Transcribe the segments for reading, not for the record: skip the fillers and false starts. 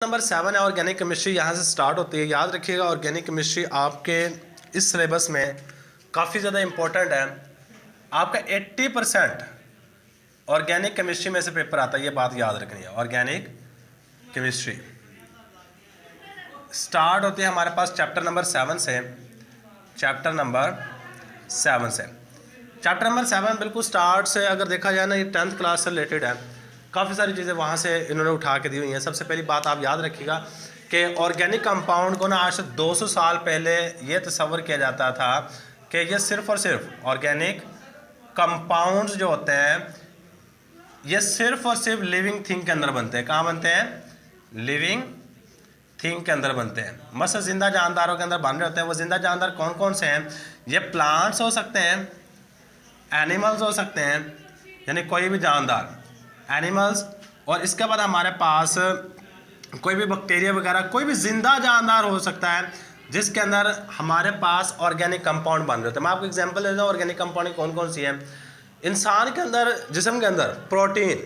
Number 7 है organic chemistry. यहाँ से स्टार्ट होती है। याद रखिएगा ऑर्गेनिक केमिस्ट्री आपके इस सिलेबस में काफ़ी ज़्यादा इम्पोर्टेंट है। आपका 80% ऑर्गेनिक केमिस्ट्री में से पेपर आता है, ये बात याद रखनी है। ऑर्गेनिक केमिस्ट्री स्टार्ट होती है हमारे पास चैप्टर नंबर 7 से। चैप्टर नंबर 7 बिल्कुल स्टार्ट से अगर देखा जाए ना, ये 10th क्लास से रिलेटेड है। काफ़ी सारी चीज़ें वहाँ से इन्होंने उठा के दी हुई हैं। सबसे पहली बात आप याद रखिएगा कि ऑर्गेनिक कंपाउंड को ना आज से 200 साल पहले ये तस्वर किया जाता था कि ये सिर्फ़ और सिर्फ ऑर्गेनिक कंपाउंड्स जो होते हैं ये सिर्फ़ और सिर्फ लिविंग थिंग के अंदर बनते हैं। कहाँ बनते हैं? लिविंग थिंग के अंदर बनते हैं। मसल जिंदा जानदारों के अंदर बन रहे होते हैं। वो जिंदा जानदार कौन कौन से हैं? ये प्लांट्स हो सकते हैं, एनिमल्स हो सकते हैं, यानी कोई भी जानदार एनिमल्स, और इसके बाद हमारे पास कोई भी बैक्टीरिया वगैरह, कोई भी जिंदा जानदार हो सकता है जिसके अंदर हमारे पास ऑर्गेनिक कंपाउंड बन रहे होते हैं। मैं आपको एग्जांपल देता हूँ ऑर्गेनिक कंपाउंड कौन कौन सी हैं। इंसान के अंदर, जिस्म के अंदर protein,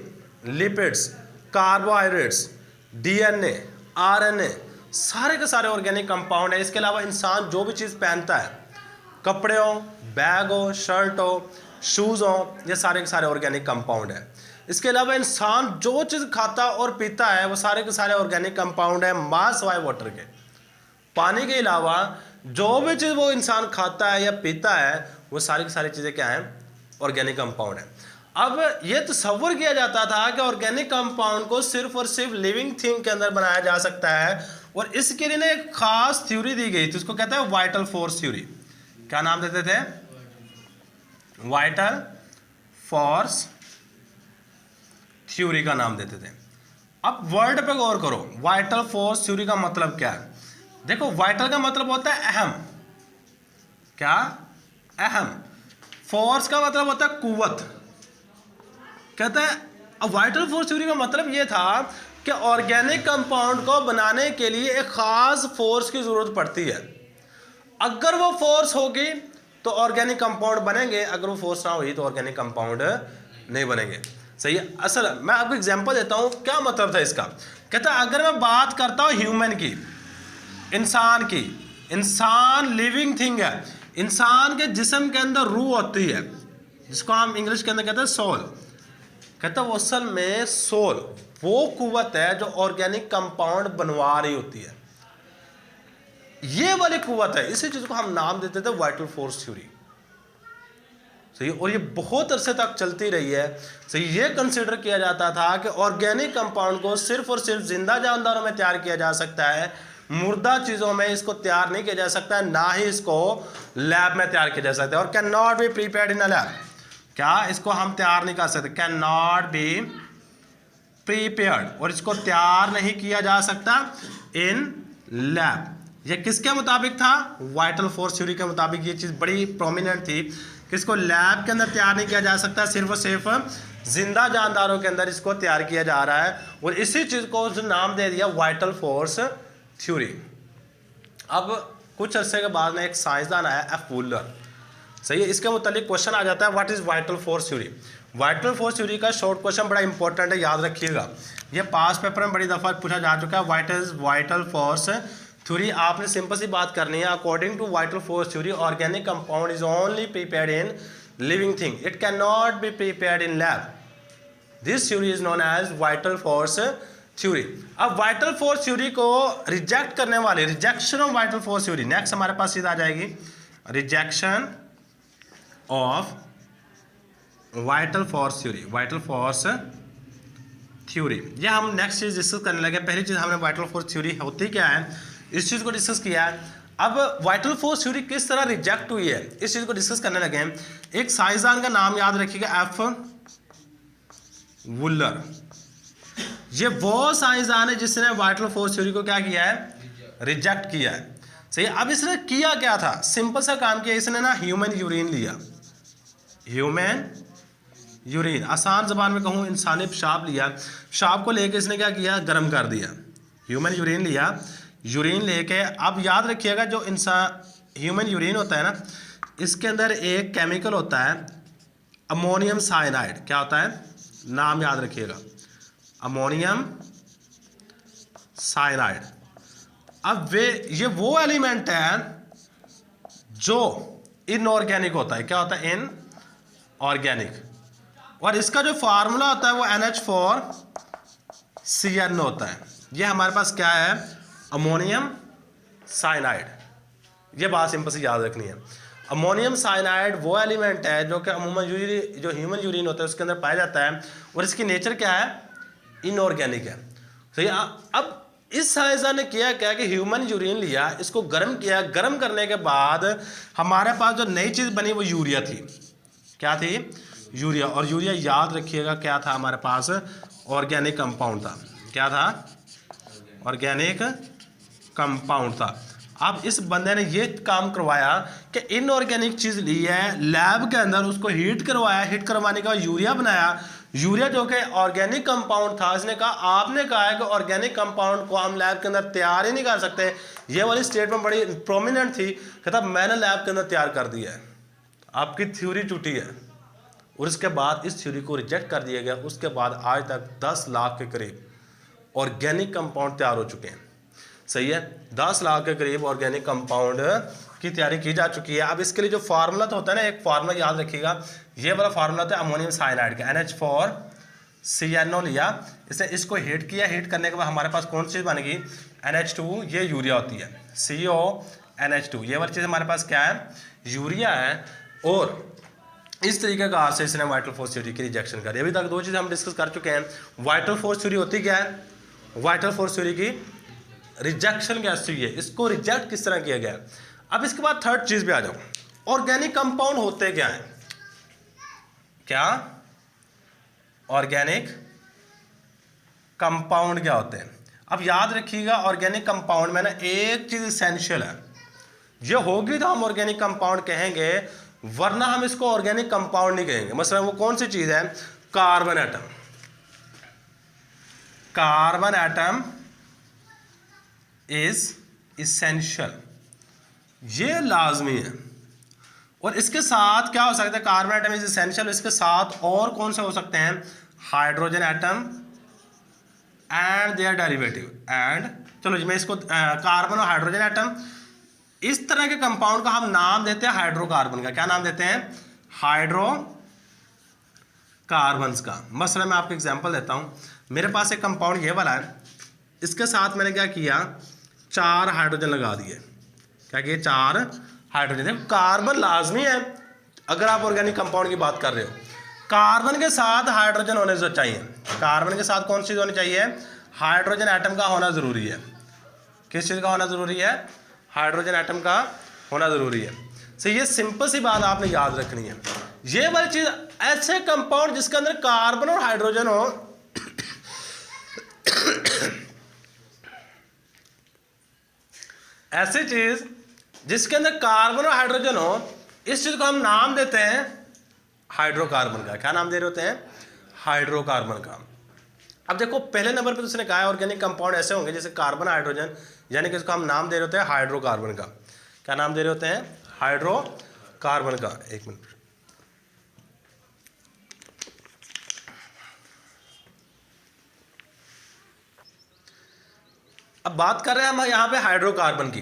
lipids, carbohydrates, DNA, RNA, सारे के सारे ऑर्गेनिक कंपाउंड है। इसके अलावा इंसान जो भी चीज़ पहनता है, कपड़े हो, बैग हो, शर्ट हो, शूज़ हो, ये सारे के सारे ऑर्गेनिक कंपाउंड है। इसके अलावा इंसान जो चीज़ खाता और पीता है वो सारे के सारे ऑर्गेनिक कंपाउंड है, मास वाई वाटर के। पानी के अलावा जो भी चीज़ वो इंसान खाता है या पीता है वो सारी की सारी चीज़ें क्या हैं? ऑर्गेनिक कंपाउंड है। अब ये तस्वर किया जाता था कि ऑर्गेनिक कंपाउंड को सिर्फ और सिर्फ लिविंग थिंग के अंदर बनाया जा सकता है, और इसके लिए ना एक खास थ्योरी दी गई थी, उसको कहते हैं वाइटल फोर्स थ्योरी। क्या नाम देते थे? वाइटल फोर्स थ्योरी का नाम देते थे। अब वर्ड पे गौर करो, वाइटल फोर्स थ्योरी का मतलब क्या है? देखो, वाइटल का मतलब होता है अहम। क्या? अहम। फोर्स का मतलब होता है कुव्वत। कहते हैं अब वाइटल फोर्स थ्योरी का मतलब यह था कि ऑर्गेनिक कंपाउंड को बनाने के लिए एक खास फोर्स की जरूरत पड़ती है। अगर वो फोर्स होगी तो ऑर्गेनिक कंपाउंड बनेंगे, अगर वो फोर्स ना हुई तो ऑर्गेनिक कंपाउंड नहीं बनेंगे। सही है। असल मैं आपको एग्जांपल देता हूं, क्या मतलब था इसका। कहता है अगर मैं बात करता हूं ह्यूमन की, इंसान की, इंसान लिविंग थिंग है, इंसान के जिस्म के अंदर रूह होती है जिसको हम इंग्लिश के अंदर कहते हैं सोल। कहता है वो असल में सोल वो कुव्वत है जो ऑर्गेनिक कंपाउंड बनवा रही होती है। ये वाली कुव्वत है, इसी चीज को हम नाम देते थे वाइटल फोर्स थ्योरी। सही। और ये बहुत अरसे तक चलती रही है। सही। ये कंसिडर किया जाता था कि ऑर्गेनिक कंपाउंड को सिर्फ और सिर्फ जिंदा जानदारों में तैयार किया जा सकता है, मुर्दा चीज़ों में इसको तैयार नहीं किया जा सकता है, ना ही इसको लैब में तैयार किया जा सकता है। और can not B prepared in a lab. क्या? इसको हम तैयार नहीं कर सकते। कैन नॉट बी प्रीपेयर्ड, और इसको तैयार नहीं किया जा सकता इन लैब। ये किसके मुताबिक था? वाइटल फोर्स थ्योरी के मुताबिक ये चीज़ बड़ी प्रोमिनेंट थी कि इसको लैब के अंदर तैयार नहीं किया जा सकता, सिर्फ और सिर्फ जिंदा जानदारों के अंदर इसको तैयार किया जा रहा है। और इसी चीज़ को नाम दे दिया वाइटल फोर्स थ्योरी। अब कुछ अरसे के बाद में एक साइंसदान आया, एफ वुलर। सही है। इसके मुतालिक क्वेश्चन आ जाता है, what is vital force theory. Vital force theory का शॉर्ट क्वेश्चन बड़ा इंपॉर्टेंट है, याद रखिएगा। ये पास पेपर में बड़ी दफ़ा पूछा जा चुका है। What is vital force theory. आपने सिंपल सी बात करनी है। According to vital force theory, organic compound is only prepared in living thing, it can not be prepared in lab. This theory is known as vital force theory. अब vital force theory को reject करने वाले, rejection of vital force theory, next हमारे पास सीधा आ जाएगी rejection of vital force theory. Vital force theory ये हम नेक्स्ट चीज डिस्कस करने लगे। पहली चीज हमने वाइटल फोर्स थ्योरी होती क्या है इस चीज को डिस्कस किया है। अब वाइटल फोर्स थ्योरी किस तरह रिजेक्ट हुई है इस चीज को डिस्कस करने लगे हैं। एक साइंसदान का नाम याद रखिएगा, एफ वुलर। ये वो साइंसदान है जिसने वाइटल फोर्स थ्योरी को क्या किया है? रिजेक्ट किया है। सही। अब इसने किया क्या था? सिंपल सा काम किया इसने ना, ह्यूमन यूरिन लिया। ह्यूमन यूरिन, आसान जबान में कहूँ इंसानी पेशाब लिया। पेशाब को लेके इसने क्या किया? गर्म कर दिया। ह्यूमन यूरिन लिया। यूरिन लेके, अब याद रखिएगा जो इंसान ह्यूमन यूरिन होता है ना, इसके अंदर एक केमिकल होता है अमोनियम साइनाइड। क्या होता है? नाम याद रखिएगा, अमोनियम साइनाइड। अब ये वो एलिमेंट है जो इनऑर्गेनिक होता है। क्या होता है? इनऑर्गेनिक। और इसका जो फार्मूला होता है वो NH4CN होता है। ये हमारे पास क्या है? Ammonium cyanide. ये बात सिंपल से याद रखनी है। अमोनियम साइनाइड वो एलिमेंट है जो कि अमूमन जो ह्यूमन यूरिन होता है उसके अंदर पाया जाता है, और इसकी नेचर क्या है? इनऑर्गेनिक है। सही। अब इस साइंसदान ने किया क्या कि ह्यूमन यूरिन लिया, इसको गर्म किया, गर्म करने के बाद हमारे पास जो नई चीज़ बनी वो यूरिया थी। क्या थी? यूरिया। और यूरिया याद रखिएगा क्या था हमारे पास? ऑर्गेनिक कंपाउंड था। क्या था? ऑर्गेनिक कंपाउंड था। अब इस बंदे ने ये काम करवाया कि इनऑर्गेनिक चीज़ ली है, लैब के अंदर उसको हीट करवाया, हीट करवाने के बाद यूरिया बनाया। यूरिया जो कि ऑर्गेनिक कंपाउंड था, इसने कहा आपने कहा है कि ऑर्गेनिक कंपाउंड को हम लैब के अंदर तैयार ही नहीं कर सकते। ये वाली स्टेटमेंट बड़ी प्रोमिनेंट थी। कहता मैंने लैब के अंदर तैयार कर दिया है। आपकी थ्योरी टूटी है। और इसके बाद इस थ्योरी को रिजेक्ट कर दिया गया। उसके बाद आज तक 10 लाख के करीब ऑर्गेनिक कंपाउंड तैयार हो चुके हैं। सही है? 10 लाख के करीब ऑर्गेनिक कंपाउंड की तैयारी की जा चुकी है। अब इसके लिए जो फार्मूला तो होता है ना, एक फार्मूला याद रखिएगा। ये वाला फार्मूला होता है अमोनियम साइनाइड का। NH4CNO लिया, इसे इसको हीट किया, हीट करने के बाद हमारे पास कौन सी चीज़ बनेगी? NH2। ये यूरिया होती है, CONH2। ये वाली चीज़ हमारे पास क्या है? यूरिया है। और इस तरीके का से इसने वाइटल फोर्स थ्योरी की रिजेक्शन करी। अभी तक 2 चीज़ें हम डिस्कस कर चुके हैं। वाइटल फोर्स थ्योरी होती क्या है? वाइटल फोर्स थ्योरी की रिजेक्शन कैसे हुई है, इसको रिजेक्ट किस तरह किया गया। अब इसके बाद थर्ड चीज पे आ जाओ। ऑर्गेनिक कंपाउंड होते क्या हैं? क्या ऑर्गेनिक कंपाउंड क्या होते हैं? अब याद रखिएगा, ऑर्गेनिक कंपाउंड में ना एक चीज इसेंशियल है, ये होगी तो हम ऑर्गेनिक कंपाउंड कहेंगे, वरना हम इसको ऑर्गेनिक कंपाउंड नहीं कहेंगे। मसलन वो कौन सी चीज है? Carbon atom. Carbon atom is essential, ये लाजमी है। और इसके साथ क्या हो सकता है? Carbon atom is essential. इसके साथ और कौन से हो सकते हैं? Hydrogen atom and their derivative. And चलो जी मैं इसको कार्बन और हाइड्रोजन एटम, इस तरह के कंपाउंड का हम नाम देते हैं हाइड्रोकार्बन का। क्या नाम देते हैं? हाइड्रोकार्बन्स का। मसलन मैं आपको एग्जांपल देता हूं। मेरे पास एक कंपाउंड ये वाला है, इसके साथ मैंने क्या किया? 4 हाइड्रोजन लगा दिए। क्या किए? 4 हाइड्रोजन। देखो कार्बन लाजमी है अगर आप ऑर्गेनिक कंपाउंड की बात कर रहे हो। कार्बन के साथ हाइड्रोजन होने चाहिए। कार्बन के साथ कौन सी चीज होनी चाहिए? हाइड्रोजन एटम का होना जरूरी है। किस चीज का होना जरूरी है? हाइड्रोजन एटम का होना जरूरी है। सो ये सिंपल सी बात आपने याद रखनी है। ये वाली चीज, ऐसे कंपाउंड जिसके अंदर कार्बन और हाइड्रोजन हो, ऐसी चीज जिसके अंदर कार्बन और हाइड्रोजन हो, इस चीज को हम नाम देते हैं हाइड्रोकार्बन का। क्या नाम दे रहे होते हैं? हाइड्रोकार्बन का। अब देखो पहले नंबर पे तो उसने कहा है ऑर्गेनिक कंपाउंड ऐसे होंगे जैसे कार्बन हाइड्रोजन, यानी कि इसको हम नाम दे रहे होते हैं हाइड्रोकार्बन का। क्या नाम दे रहे होते हैं? हाइड्रोकार्बन का। एक मिनट, अब बात कर रहे हैं हम यहाँ पे हाइड्रोकार्बन की।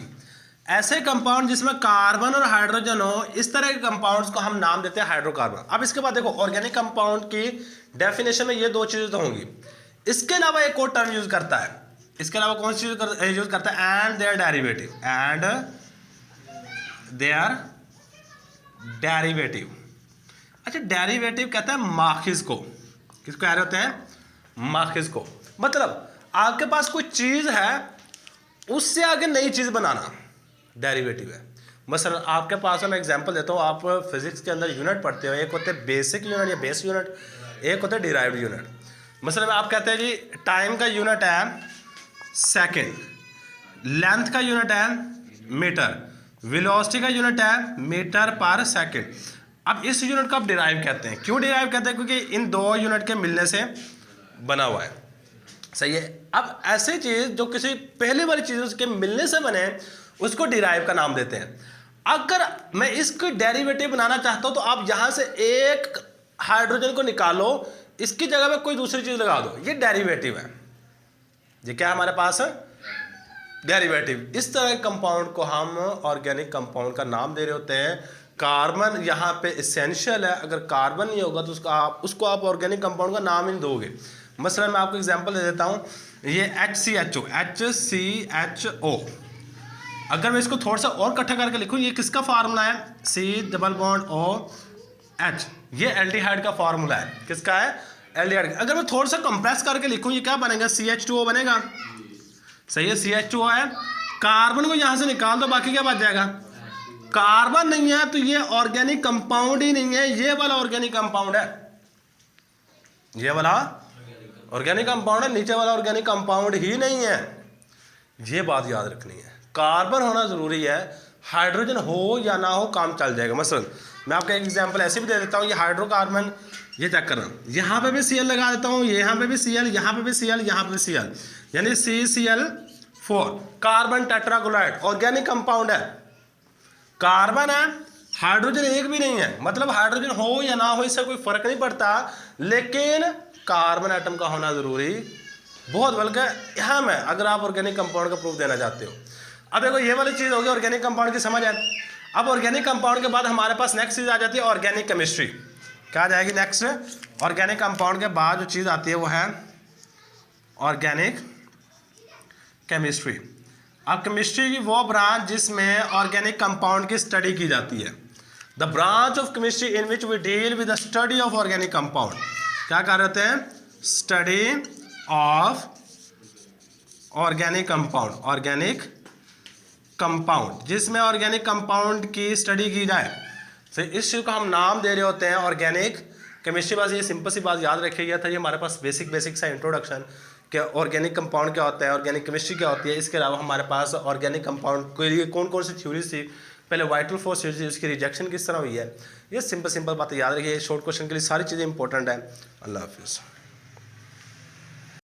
ऐसे कंपाउंड जिसमें कार्बन और हाइड्रोजन हो, इस तरह के कंपाउंड्स को हम नाम देते हैं हाइड्रोकार्बन। अब इसके बाद देखो ऑर्गेनिक कंपाउंड की डेफिनेशन में ये 2 चीजें तो होंगी। इसके अलावा एक और टर्म यूज करता है। इसके अलावा कौन सी चीज यूज करता है? And their derivative. And their derivative. अच्छा, डेरिवेटिव कहता है माखिज को। किसको कह रहे होते हैं? माखिज को। मतलब आपके पास कोई चीज है, उससे आगे नई चीज बनाना डेरिवेटिव है। मसलन आपके पास मैं एग्जांपल देता हूँ। आप फिजिक्स के अंदर यूनिट पढ़ते हो, एक होते हैं बेसिक यूनिट या बेस यूनिट, एक होता है डिराइव्ड यूनिट। मसलन आप कहते हैं जी टाइम का यूनिट है सेकंड, लेंथ का यूनिट है मीटर, वेलोसिटी का यूनिट है मीटर पर सेकंड। अब इस यूनिट को आप डिराइव कहते हैं। क्यों डिराइव कहते हैं? क्योंकि इन 2 यूनिट के मिलने से बना हुआ है। सही है। अब ऐसी चीज जो किसी पहले वाली चीज के मिलने से बने, उसको डिराइव का नाम देते हैं। अगर मैं इसको डेरिवेटिव बनाना चाहता हूं तो आप यहां से एक हाइड्रोजन को निकालो, इसकी जगह पे कोई दूसरी चीज लगा दो, ये डेरिवेटिव है। ये क्या हमारे पास है? डेरिवेटिव। इस तरह के कंपाउंड को हम ऑर्गेनिक कंपाउंड का नाम दे रहे होते हैं। कार्बन यहाँ पे इसेंशियल है, अगर कार्बन नहीं होगा तो उसको आप ऑर्गेनिक कंपाउंड का नाम ही नहीं दोगे। मसलन मैं आपको एग्जांपल दे देता हूँ, ये HCHO, HCHO, अगर मैं इसको थोड़ा सा और इकट्ठा करके लिखूँ, ये किसका फार्मूला है, C≡OH, ये एल्डिहाइड का फार्मूला है। किसका है, एल्डिहाइड। अगर मैं थोड़ा सा कंप्रेस करके लिखूँ, ये क्या बनेगा, CH2O बनेगा। सही है, CH2O है। कार्बन को यहां से निकाल दो, बाकी क्या बच जाएगा, कार्बन नहीं है तो ये ऑर्गेनिक कंपाउंड ही नहीं है, ये वाला ऑर्गेनिक कंपाउंड है, ये वाला ऑर्गेनिक कंपाउंड है, नीचे वाला ऑर्गेनिक कंपाउंड ही नहीं है। ये बात याद रखनी है, कार्बन होना जरूरी है, हाइड्रोजन हो या ना हो काम चल जाएगा। मसलन मैं आपको एक एग्जांपल ऐसे भी दे देता हूँ, ये हाइड्रोकार्बन, ये चेक करना, यहाँ पे भी Cl लगा देता हूँ, यहाँ पे भी Cl, यहाँ पे भी Cl, यहाँ पे भी Cl, यानी CCl4, carbon tetrachloride, organic compound है, कार्बन है, हाइड्रोजन एक भी नहीं है, मतलब हाइड्रोजन हो या ना हो इससे कोई फर्क नहीं पड़ता, लेकिन कार्बन एटम का होना जरूरी बहुत बल्कि अहम है अगर आप ऑर्गेनिक कंपाउंड का प्रूफ देना चाहते हो। अब देखो ये वाली चीज होगी ऑर्गेनिक कंपाउंड की समझ है। अब ऑर्गेनिक कंपाउंड के बाद हमारे पास नेक्स्ट चीज आ जाती है ऑर्गेनिक केमिस्ट्री। क्या आ जाएगी नेक्स्ट, ऑर्गेनिक कंपाउंड के बाद जो चीज आती है वो है ऑर्गेनिक केमिस्ट्री। अब केमिस्ट्री की वो ब्रांच जिसमें ऑर्गेनिक कंपाउंड की स्टडी की जाती है, the branch of chemistry in which we deal with the study of organic compound. क्या कर रहे हैं, study of organic compound, organic compound जिसमें ऑर्गेनिक कंपाउंड की स्टडी की जाए, तो इस चीज को हम नाम दे रहे होते हैं ऑर्गेनिक केमिस्ट्री। बस ये सिंपल सी बात याद रखिएगा था, ये हमारे पास बेसिक सा इंट्रोडक्शन कि ऑर्गेनिक कंपाउंड क्या होता है, ऑर्गेनिक केमिस्ट्री क्या होती है। इसके अलावा हमारे पास ऑर्गेनिक कंपाउंड के लिए कौन कौन सी थ्योरीज थी, पहले वाइटल फोर्स थ्योरी, उसकी रिजेक्शन किस तरह हुई है, ये सिंपल बातें याद रखिए। शॉर्ट क्वेश्चन के लिए सारी चीज़ें इंपॉर्टेंट है। अल्लाह हाफिज़।